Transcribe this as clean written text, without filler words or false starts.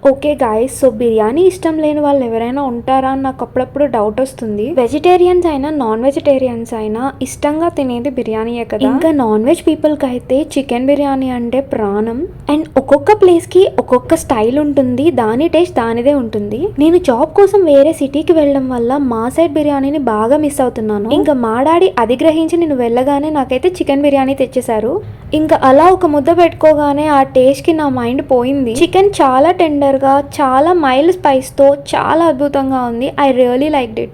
Okay guys, so biryani ఇష్టం లేని వాళ్ళు ఎవరైనా ఉంటారా అని నాకు అప్పుడప్పుడు డౌట్ వస్తుంది. వెజిటేరియన్స్ అయినా నాన్ వెజిటేరియన్స్ అయినా ఇష్టంగా తినేది బిర్యానీయే కదా. ఇంకా నాన్ వెజ్ పీపుల్ కి అయితే చికెన్ బిర్యానీ అంటే ప్రాణం. అండ్ ఒక్కొక్క ప్లేస్ కి ఒక్కొక్క స్టైల్ ఉంటుంది, దాని టేస్ట్ దానిదే ఉంటుంది. నేను జాబ్ కోసం వేరే సిటీకి వెళ్ళడం వల్ల మా సైడ్ బిర్యానీని బాగా మిస్ అవుతున్నాను. ఇంకా మా డాడీ అది గ్రహించి నేను వెళ్ళగానే నాకైతే చికెన్ బిర్యానీ తెచ్చేశారు. ఇంకా అలా ఒక ముద్ద పెట్టుకోగానే ఆ టేస్ట్ కి నా మైండ్ పోయింది. చికెన్ చాలా టెండర్ గా, చాలా మైల్డ్ స్పైస్ తో చాలా అద్భుతంగా ఉంది. I really liked it.